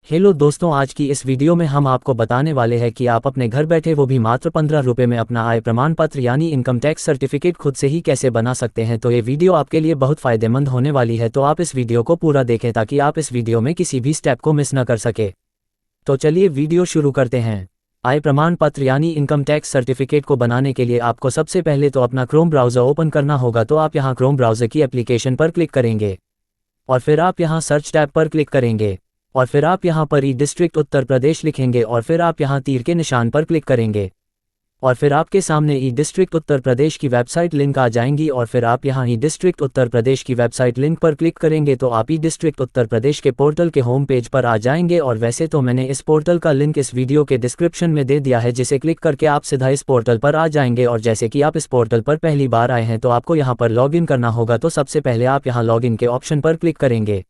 Hello दोस्तों, आज की इस वीडियो में हम आपको बताने वाले हैं कि आप अपने घर बैठे वो भी मात्र 15 रुपये में अपना आय प्रमाण पत्र यानी इनकम टैक्स सर्टिफिकेट खुद से ही कैसे बना सकते हैं। तो ये वीडियो आपके लिए बहुत फ़ायदेमंद होने वाली है, तो आप इस वीडियो को पूरा देखें ताकि आप इस वीडियो में किसी भी स्टेप को मिस न कर सके। तो चलिए वीडियो शुरू करते हैं। आय प्रमाण पत्र यानी इनकम टैक्स सर्टिफिकेट को बनाने के लिए आपको सबसे पहले तो अपना क्रोम ब्राउज़र ओपन करना होगा। तो आप यहाँ क्रोम ब्राउज़र की एप्लीकेशन पर क्लिक करेंगे और फिर आप यहाँ सर्च टैब पर क्लिक करेंगे और फिर आप यहाँ पर ई डिस्ट्रिक्ट उत्तर प्रदेश लिखेंगे और फिर आप यहाँ तीर के निशान पर क्लिक करेंगे और फिर आपके सामने ई डिस्ट्रिक्ट उत्तर प्रदेश की वेबसाइट लिंक आ जाएंगी और फिर आप यहाँ ई डिस्ट्रिक्ट उत्तर प्रदेश की वेबसाइट लिंक पर क्लिक करेंगे तो आप ई डिस्ट्रिक्ट उत्तर प्रदेश के पोर्टल के होम पेज पर आ जाएंगे। और वैसे तो मैंने इस पोर्टल का लिंक इस वीडियो के डिस्क्रिप्शन में दे दिया है, जिसे क्लिक करके आप सीधा इस पोर्टल पर आ जाएंगे। और जैसे कि आप इस पोर्टल पर पहली बार आए हैं तो आपको यहाँ पर लॉगिन करना होगा। तो सबसे पहले आप यहाँ लॉगिन के ऑप्शन पर क्लिक करेंगे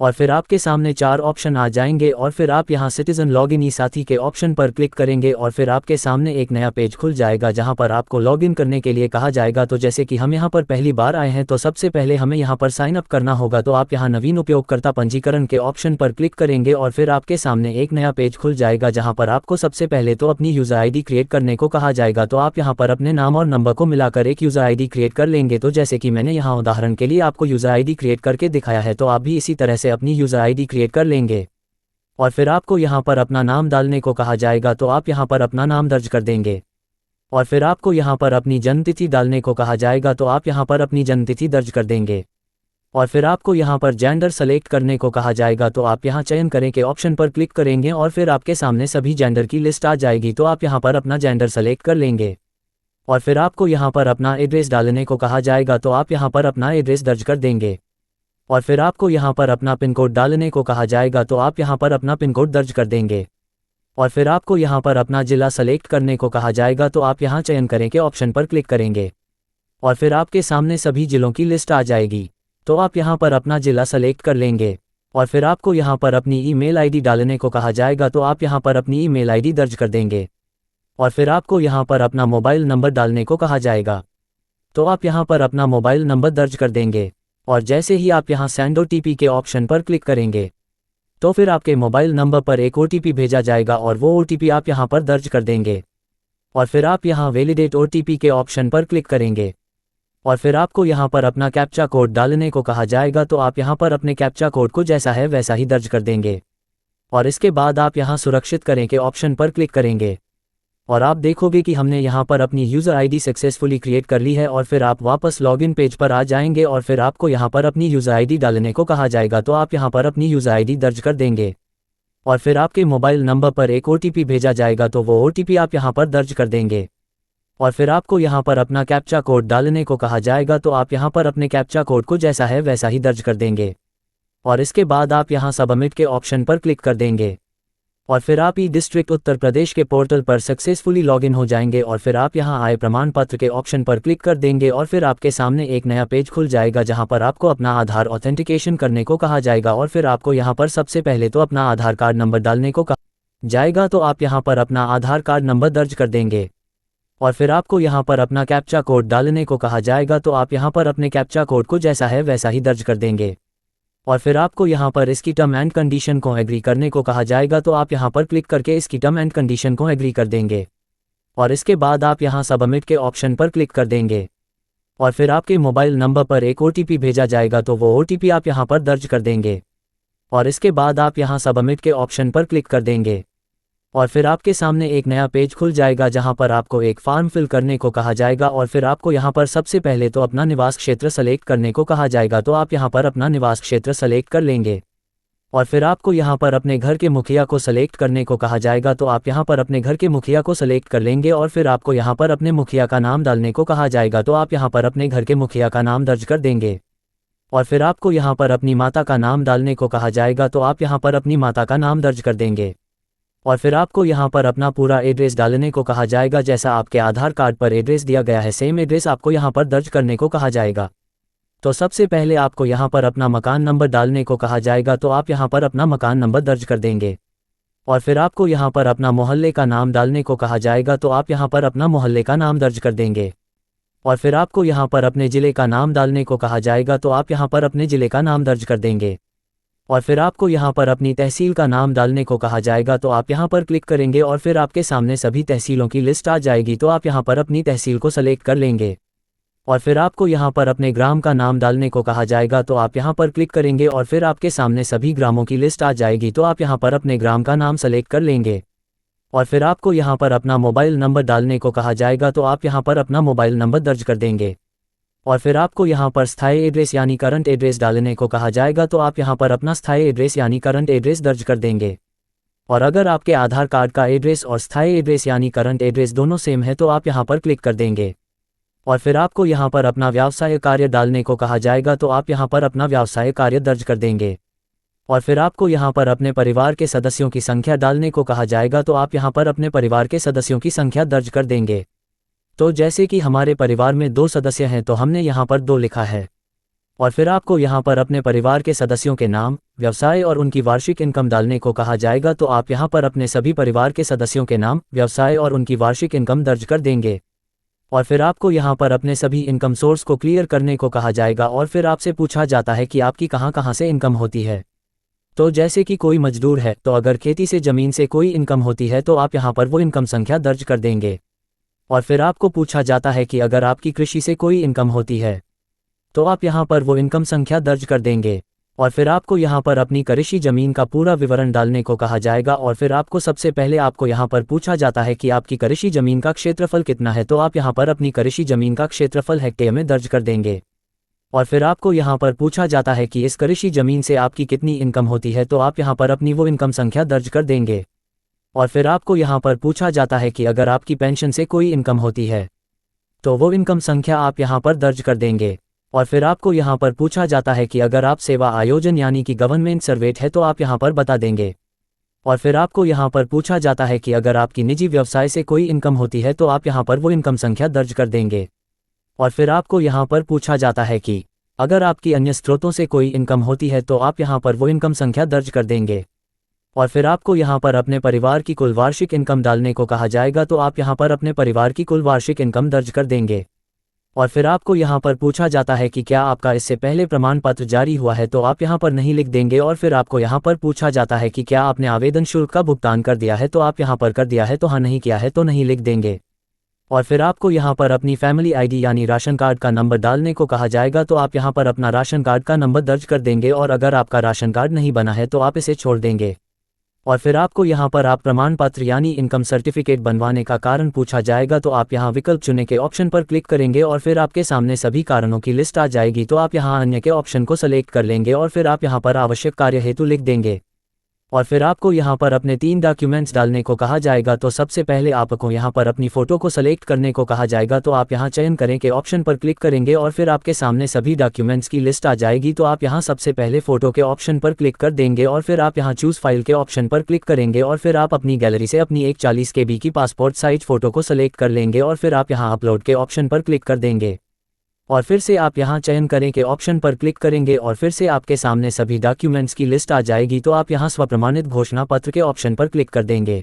और फिर आपके सामने 4 ऑप्शन आ जाएंगे और फिर आप यहाँ सिटीजन लॉगिन ई साथी के ऑप्शन पर क्लिक करेंगे और फिर आपके सामने एक नया पेज खुल जाएगा जहाँ पर आपको लॉगिन करने के लिए कहा जाएगा। तो जैसे कि हम यहाँ पर पहली बार आए हैं तो सबसे पहले हमें यहाँ पर साइन अप करना होगा। तो आप यहाँ नवीन उपयोगकर्ता पंजीकरण के ऑप्शन पर क्लिक करेंगे और फिर आपके सामने एक नया पेज खुल जाएगा जहाँ पर आपको सबसे पहले तो अपनी यूज़र आईडी क्रिएट करने को कहा जाएगा। तो आप यहाँ पर अपने नाम और नंबर को मिलाकर एक यूज़र आईडी क्रिएट कर लेंगे। तो जैसे कि मैंने यहाँ उदाहरण के लिए आपको यूज़र आईडी क्रिएट करके दिखाया है, तो आप भी इसी तरह से अपनी यूज़र आईडी क्रिएट कर लेंगे और फिर आपको यहाँ पर अपना नाम डालने को कहा जाएगा। तो आप यहाँ पर अपना नाम दर्ज कर देंगे और फिर आपको यहाँ पर अपनी जन्मतिथि डालने को कहा जाएगा। तो आप यहाँ पर अपनी जन्मतिथि दर्ज कर देंगे और फिर आपको यहाँ पर जेंडर सेलेक्ट करने को कहा जाएगा। तो आप यहाँ चयन करें के ऑप्शन पर क्लिक करेंगे और फिर आपके सामने सभी जेंडर की लिस्ट आ जाएगी। तो आप यहाँ पर अपना जेंडर सेलेक्ट कर लेंगे और फिर आपको यहाँ पर अपना एड्रेस डालने को कहा जाएगा। तो आप यहाँ पर अपना एड्रेस दर्ज कर देंगे और फिर आपको यहाँ पर अपना पिन कोड डालने को कहा जाएगा। तो आप यहाँ पर अपना पिन कोड दर्ज कर देंगे और फिर आपको यहाँ पर अपना जिला सेलेक्ट करने को कहा जाएगा। तो आप यहाँ चयन करें के ऑप्शन पर क्लिक करेंगे और फिर आपके सामने सभी जिलों की लिस्ट आ जाएगी। तो आप यहाँ पर अपना जिला सेलेक्ट कर लेंगे और फिर आपको यहाँ पर अपनी ईमेल आईडी डालने को कहा जाएगा। तो आप यहाँ पर अपनी ईमेल आईडी दर्ज कर देंगे और फिर आपको यहाँ पर अपना मोबाइल नंबर डालने को कहा जाएगा। तो आप यहाँ पर अपना मोबाइल नंबर दर्ज कर देंगे और जैसे ही आप यहाँ सेंड ओटीपी के ऑप्शन पर क्लिक करेंगे तो फिर आपके मोबाइल नंबर पर एक ओटीपी भेजा जाएगा और वो ओटीपी आप यहाँ पर दर्ज कर देंगे और फिर आप यहाँ वैलिडेट ओटीपी के ऑप्शन पर क्लिक करेंगे और फिर आपको यहाँ पर अपना कैप्चा कोड डालने को कहा जाएगा। तो आप यहाँ पर अपने कैप्चा कोड को जैसा है वैसा ही दर्ज कर देंगे और इसके बाद आप यहाँ सुरक्षित करें के ऑप्शन पर क्लिक करेंगे और आप देखोगे कि हमने यहाँ पर अपनी यूज़र आईडी सक्सेसफुली क्रिएट कर ली है। और फिर आप वापस लॉगिन पेज पर आ जाएंगे और फिर आपको यहाँ पर अपनी यूज़र आईडी डालने को कहा जाएगा। तो आप यहाँ पर अपनी यूज़र आईडी दर्ज कर देंगे और फिर आपके मोबाइल नंबर पर एक ओटीपी भेजा जाएगा। तो वो ओटीपी आप यहाँ पर दर्ज कर देंगे और फिर आपको यहाँ पर अपना कैप्चा कोड डालने को कहा जाएगा। तो आप यहाँ पर अपने कैप्चा कोड को जैसा है वैसा ही दर्ज कर देंगे और इसके बाद आप यहाँ सबमिट के ऑप्शन पर क्लिक कर देंगे और फिर आप ई डिस्ट्रिक्ट उत्तर प्रदेश के पोर्टल पर सक्सेसफुली लॉगिन हो जाएंगे और फिर आप यहाँ आय प्रमाण पत्र के ऑप्शन पर क्लिक कर देंगे और फिर आपके सामने एक नया पेज खुल जाएगा जहाँ पर आपको अपना आधार ऑथेंटिकेशन करने को कहा जाएगा। और फिर आपको यहाँ पर सबसे पहले तो अपना आधार कार्ड नंबर डालने को कहा जाएगा। तो आप यहाँ पर अपना आधार कार्ड नंबर दर्ज कर देंगे और फिर आपको यहाँ पर अपना कैप्चा कोड डालने को कहा जाएगा। तो आप यहाँ पर अपने कैप्चा कोड को जैसा है वैसा ही दर्ज कर देंगे और फिर आपको यहाँ पर इसकी टर्म एंड कंडीशन को एग्री करने को कहा जाएगा। तो आप यहाँ पर क्लिक करके इसकी टर्म एंड कंडीशन को एग्री कर देंगे और इसके बाद आप यहाँ सबमिट के ऑप्शन पर क्लिक कर देंगे और फिर आपके मोबाइल नंबर पर एक ओटीपी भेजा जाएगा। तो वो ओटीपी आप यहाँ पर दर्ज कर देंगे और इसके बाद आप यहाँ सबमिट के ऑप्शन पर क्लिक कर देंगे और फिर आपके सामने एक नया पेज खुल जाएगा जहां पर आपको एक फॉर्म फिल करने को कहा जाएगा और फिर आपको यहां पर सबसे पहले तो अपना निवास क्षेत्र सेलेक्ट करने को कहा जाएगा। तो आप यहां पर अपना निवास क्षेत्र सेलेक्ट कर लेंगे और फिर आपको यहां पर अपने घर के मुखिया को सेलेक्ट करने को कहा जाएगा। तो आप यहां पर अपने घर के मुखिया को सेलेक्ट कर लेंगे और फिर आपको यहां पर अपने मुखिया का नाम डालने को कहा जाएगा। तो आप यहां पर अपने घर के मुखिया का नाम दर्ज कर देंगे और फिर आपको यहां पर अपनी माता का नाम डालने को कहा जाएगा। तो आप यहां पर अपनी माता का नाम दर्ज कर देंगे और फिर आपको यहाँ पर अपना पूरा एड्रेस डालने को कहा जाएगा। जैसा आपके आधार कार्ड पर एड्रेस दिया गया है सेम एड्रेस आपको यहाँ पर दर्ज करने को कहा जाएगा। तो सबसे पहले आपको यहाँ पर अपना मकान नंबर डालने को कहा जाएगा। तो आप यहाँ पर अपना मकान नंबर दर्ज कर देंगे और फिर आपको यहाँ पर अपना मोहल्ले का नाम डालने को कहा जाएगा। तो आप यहाँ पर अपना मोहल्ले का नाम दर्ज कर देंगे और फिर आपको यहाँ पर अपने ज़िले का नाम डालने को कहा जाएगा। तो आप यहाँ पर अपने ज़िले का नाम दर्ज कर देंगे और फिर आपको यहाँ पर अपनी तहसील का नाम डालने को कहा जाएगा, तो आप यहाँ पर क्लिक करेंगे और फिर आपके सामने सभी तहसीलों की लिस्ट आ जाएगी। तो आप यहाँ पर अपनी तहसील को सेलेक्ट कर लेंगे और फिर आपको यहाँ पर अपने ग्राम का नाम डालने को कहा जाएगा, तो आप यहाँ पर क्लिक करेंगे और फिर आपके सामने सभी ग्रामों की लिस्ट आ जाएगी। तो आप यहाँ पर अपने ग्राम का नाम सेलेक्ट कर लेंगे और फिर आपको यहाँ पर अपना मोबाइल नंबर डालने को कहा जाएगा, तो आप यहाँ पर अपना मोबाइल नंबर दर्ज कर देंगे और फिर आपको यहाँ पर स्थायी एड्रेस यानी करंट एड्रेस डालने को कहा जाएगा, तो आप यहाँ पर अपना स्थायी एड्रेस यानी करंट एड्रेस दर्ज कर देंगे। और अगर आपके आधार कार्ड का एड्रेस और स्थायी एड्रेस यानी करंट एड्रेस दोनों सेम है, तो आप यहाँ पर क्लिक कर देंगे और फिर आपको यहाँ पर अपना व्यवसाय कार्य डालने को कहा जाएगा, तो आप यहाँ पर अपना व्यवसाय कार्य दर्ज कर देंगे और फिर आपको यहाँ पर अपने परिवार के सदस्यों की संख्या डालने को कहा जाएगा, तो आप यहाँ पर अपने परिवार के सदस्यों की संख्या दर्ज कर देंगे। तो जैसे कि हमारे परिवार में 2 सदस्य हैं, तो हमने यहाँ पर 2 लिखा है और फिर आपको यहाँ पर अपने परिवार के सदस्यों के नाम, व्यवसाय और उनकी वार्षिक इनकम डालने को कहा जाएगा, तो आप यहाँ पर अपने सभी परिवार के सदस्यों के नाम, व्यवसाय और उनकी वार्षिक इनकम दर्ज कर देंगे और फिर आपको यहाँ पर अपने सभी इनकम सोर्स को क्लियर करने को कहा जाएगा और फिर आपसे पूछा जाता है कि आपकी कहाँ से इनकम होती है। तो जैसे कि कोई मजदूर है, तो अगर खेती से ज़मीन से कोई इनकम होती है, तो आप यहाँ पर वो इनकम संख्या दर्ज कर देंगे और फिर आपको पूछा जाता है कि अगर आपकी कृषि से कोई इनकम होती है, तो आप यहाँ पर वो इनकम संख्या दर्ज कर देंगे और फिर आपको यहाँ पर अपनी कृषि जमीन का पूरा विवरण डालने को कहा जाएगा और फिर आपको सबसे पहले आपको यहाँ पर पूछा जाता है कि आपकी कृषि जमीन का क्षेत्रफल कितना है, तो आप यहाँ पर अपनी कृषि जमीन का क्षेत्रफल हेक्टेयर में दर्ज कर देंगे और फिर आपको यहाँ पर पूछा जाता है कि इस कृषि जमीन से आपकी कितनी इनकम होती है, तो आप यहाँ पर अपनी वो इनकम संख्या दर्ज कर देंगे और फिर आपको यहाँ पर पूछा जाता है कि अगर आपकी पेंशन से कोई इनकम होती है, तो वो इनकम संख्या आप यहाँ पर दर्ज कर देंगे और फिर आपको यहाँ पर पूछा जाता है कि अगर आप सेवा आयोजन यानी कि गवर्नमेंट सर्वेंट है, तो आप यहाँ पर बता देंगे और फिर आपको यहाँ पर पूछा जाता है कि अगर आपकी निजी व्यवसाय से कोई इनकम होती है, तो आप यहाँ पर वो इनकम संख्या दर्ज कर देंगे और फिर आपको यहाँ पर पूछा जाता है कि अगर आपकी अन्य स्रोतों से कोई इनकम होती है, तो आप यहाँ पर वो इनकम संख्या दर्ज कर देंगे और फिर आपको यहाँ पर अपने परिवार की कुल वार्षिक इनकम डालने को कहा जाएगा, तो आप यहाँ पर अपने परिवार की कुल वार्षिक इनकम दर्ज कर देंगे और फिर आपको यहाँ पर पूछा जाता है कि क्या आपका इससे पहले प्रमाण पत्र जारी हुआ है, तो आप यहाँ पर नहीं लिख देंगे और फिर आपको यहाँ पर पूछा जाता है कि क्या आपने आवेदन शुल्क का भुगतान कर दिया है, तो आप यहाँ पर कर दिया है तो हाँ, नहीं किया है तो नहीं लिख देंगे और फिर आपको यहाँ पर अपनी फैमिली आईडी यानी राशन कार्ड का नंबर डालने को कहा जाएगा, तो आप यहाँ पर अपना राशन कार्ड का नंबर दर्ज कर देंगे और अगर आपका राशन कार्ड नहीं बना है, तो आप इसे छोड़ देंगे और फिर आपको यहाँ पर आप प्रमाण पत्र यानी इनकम सर्टिफिकेट बनवाने का कारण पूछा जाएगा, तो आप यहाँ विकल्प चुने के ऑप्शन पर क्लिक करेंगे और फिर आपके सामने सभी कारणों की लिस्ट आ जाएगी, तो आप यहाँ अन्य के ऑप्शन को सेलेक्ट कर लेंगे और फिर आप यहाँ पर आवश्यक कार्य हेतु लिख देंगे और फिर आपको यहाँ पर अपने 3 डॉक्यूमेंट्स डालने को कहा जाएगा। तो सबसे पहले आपको यहाँ पर अपनी फ़ोटो को सेलेक्ट करने को कहा जाएगा, तो आप यहाँ चयन करें के ऑप्शन पर क्लिक करेंगे और फिर आपके सामने सभी डॉक्यूमेंट्स की लिस्ट आ जाएगी। तो आप यहाँ सबसे पहले फ़ोटो के ऑप्शन पर क्लिक कर देंगे और फिर आप यहाँ चूज़ फाइल के ऑप्शन पर क्लिक करेंगे और फिर आप अपनी गैलरी से अपनी एक 40 KB की पासपोर्ट साइज फ़ोटो को सेलेक्ट कर लेंगे और फिर आप यहाँ अपलोड के ऑप्शन पर क्लिक कर देंगे और फिर से आप यहाँ चयन करें के ऑप्शन पर क्लिक करेंगे और फिर से आपके सामने सभी डॉक्यूमेंट्स की लिस्ट आ जाएगी। तो आप यहाँ स्वप्रमाणित घोषणा पत्र के ऑप्शन पर क्लिक कर देंगे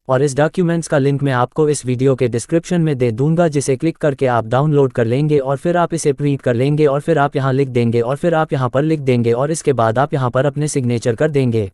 और इस डॉक्यूमेंट्स का लिंक मैं आपको इस वीडियो के डिस्क्रिप्शन में दे दूंगा, जिसे क्लिक करके आप डाउनलोड कर लेंगे और फिर आप इसे प्रिंट कर लेंगे और फिर आप यहाँ लिख देंगे और फिर आप यहाँ पर लिख देंगे और इसके बाद आप यहाँ पर अपने सिग्नेचर कर देंगे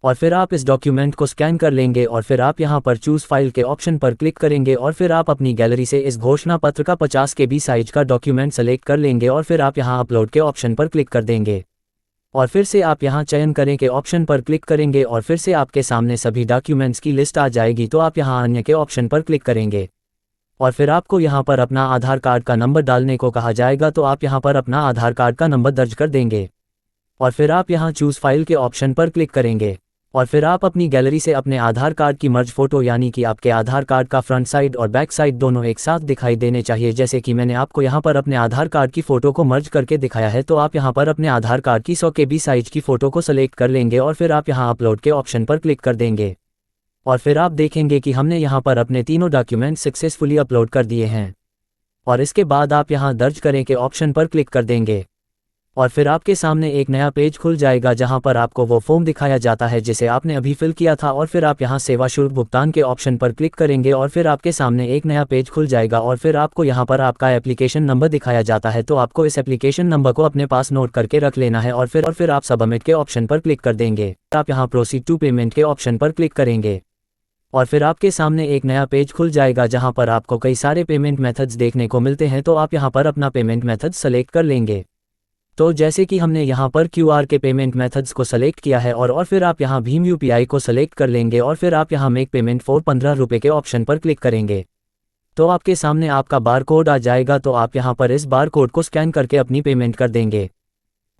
और फिर आप इस डॉक्यूमेंट को स्कैन कर लेंगे और फिर आप यहाँ पर चूज़ फाइल के ऑप्शन पर क्लिक करेंगे और फिर आप अपनी गैलरी से इस घोषणा पत्र का 50 KB साइज का डॉक्यूमेंट सेलेक्ट कर लेंगे और फिर आप यहाँ अपलोड के ऑप्शन पर क्लिक कर देंगे और फिर से आप यहाँ चयन करें के ऑप्शन पर क्लिक करेंगे और फिर से आपके सामने सभी डॉक्यूमेंट्स की लिस्ट आ जाएगी। तो आप यहाँ अन्य के ऑप्शन पर क्लिक करेंगे और फिर आपको यहाँ पर अपना आधार कार्ड का नंबर डालने को कहा जाएगा, तो आप यहाँ पर अपना आधार कार्ड का नंबर दर्ज कर देंगे और फिर आप यहाँ चूज़ फाइल के ऑप्शन पर क्लिक करेंगे और फिर आप अपनी गैलरी से अपने आधार कार्ड की मर्ज फ़ोटो यानी कि आपके आधार कार्ड का फ्रंट साइड और बैक साइड दोनों एक साथ दिखाई देने चाहिए, जैसे कि मैंने आपको यहाँ पर अपने आधार कार्ड की फ़ोटो को मर्ज करके दिखाया है। तो आप यहाँ पर अपने आधार कार्ड की 100 KB साइज की फ़ोटो को सेलेक्ट कर लेंगे और फिर आप यहाँ अपलोड के ऑप्शन पर क्लिक कर देंगे और फिर आप देखेंगे कि हमने यहाँ पर अपने तीनों डॉक्यूमेंट सक्सेसफुली अपलोड कर दिए हैं और इसके बाद आप यहाँ दर्ज करें के ऑप्शन पर क्लिक कर देंगे और फिर आपके सामने एक नया पेज खुल जाएगा जहां पर आपको वो फॉर्म दिखाया जाता है जिसे आपने अभी फिल किया था, और फिर आप यहां सेवा शुल्क भुगतान के ऑप्शन पर क्लिक करेंगे और फिर आपके सामने एक नया पेज खुल जाएगा और फिर आपको यहां पर आपका एप्लीकेशन नंबर दिखाया जाता है। तो आपको इस एप्लीकेशन नंबर को अपने पास नोट करके रख लेना है और फिर आप सबमिट के ऑप्शन पर क्लिक कर देंगे। आप यहां प्रोसीड टू पेमेंट के ऑप्शन पर क्लिक करेंगे और फिर आपके सामने एक नया पेज खुल जाएगा जहां पर आपको कई सारे पेमेंट मेथड्स देखने को मिलते हैं। तो आप यहां पर अपना पेमेंट मेथड सेलेक्ट कर लेंगे। तो जैसे कि हमने यहाँ पर QR के पेमेंट मेथड्स को सेलेक्ट किया है और फिर आप यहाँ भीम UPI को सेलेक्ट कर लेंगे और फिर आप यहाँ मेक पेमेंट फॉर 15 रुपये के ऑप्शन पर क्लिक करेंगे। तो आपके सामने आपका बार कोड आ जाएगा। तो आप यहाँ पर इस बार कोड को स्कैन करके अपनी पेमेंट कर देंगे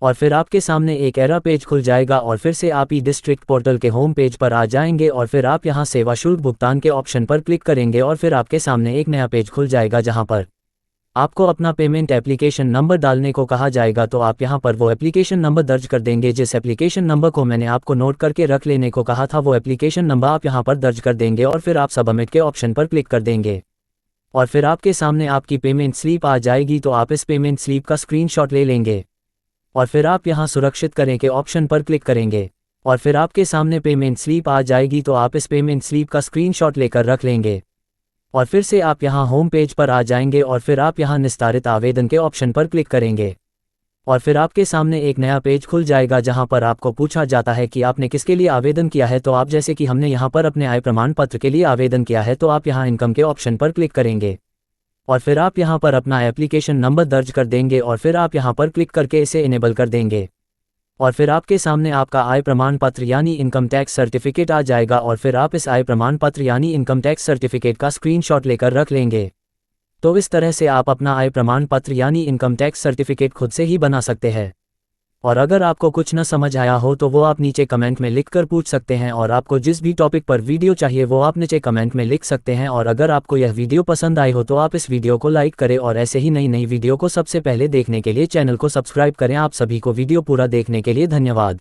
और फिर आपके सामने एक एरर पेज खुल जाएगा और फिर से आप ई-डिस्ट्रिक्ट पोर्टल के होम पेज पर आ जाएंगे और फिर आप यहाँ सेवा शुल्क भुगतान के ऑप्शन पर क्लिक करेंगे और फिर आपके सामने एक नया पेज खुल जाएगा जहाँ पर आपको अपना पेमेंट एप्लीकेशन नंबर डालने को कहा जाएगा। तो आप यहां पर वो एप्लीकेशन नंबर दर्ज कर देंगे। जिस एप्लीकेशन नंबर को मैंने आपको नोट करके रख लेने को कहा था वो एप्लीकेशन नंबर आप यहां पर दर्ज कर देंगे और फिर आप सबमिट के ऑप्शन पर क्लिक कर देंगे और फिर आपके सामने आपकी पेमेंट स्लिप आ जाएगी। तो आप इस पेमेंट स्लिप का स्क्रीनशॉट ले लेंगे और फिर आप यहां सुरक्षित करें के ऑप्शन पर क्लिक करेंगे और फिर आपके सामने पेमेंट स्लिप आ जाएगी। तो आप इस पेमेंट स्लिप का स्क्रीनशॉट लेकर रख लेंगे और फिर से आप यहां होम पेज पर आ जाएंगे और फिर आप यहां निस्तारित आवेदन के ऑप्शन पर क्लिक करेंगे और फिर आपके सामने एक नया पेज खुल जाएगा जहां पर आपको पूछा जाता है कि आपने किसके लिए आवेदन किया है। तो आप जैसे कि हमने यहां पर अपने आय प्रमाण पत्र के लिए आवेदन किया है तो आप यहां इनकम के ऑप्शन पर क्लिक करेंगे और फिर आप यहां पर अपना एप्लीकेशन नंबर दर्ज कर देंगे और फिर आप यहां पर क्लिक करके इसे इनेबल कर देंगे और फिर आपके सामने आपका आय प्रमाण पत्र यानी इनकम टैक्स सर्टिफिकेट आ जाएगा और फिर आप इस आय प्रमाण पत्र यानी इनकम टैक्स सर्टिफिकेट का स्क्रीनशॉट लेकर रख लेंगे। तो इस तरह से आप अपना आय प्रमाण पत्र यानी इनकम टैक्स सर्टिफिकेट खुद से ही बना सकते हैं। और अगर आपको कुछ न समझ आया हो तो वो आप नीचे कमेंट में लिख कर पूछ सकते हैं और आपको जिस भी टॉपिक पर वीडियो चाहिए वो आप नीचे कमेंट में लिख सकते हैं। और अगर आपको यह वीडियो पसंद आई हो तो आप इस वीडियो को लाइक करें और ऐसे ही नई नई वीडियो को सबसे पहले देखने के लिए चैनल को सब्सक्राइब करें। आप सभी को वीडियो पूरा देखने के लिए धन्यवाद।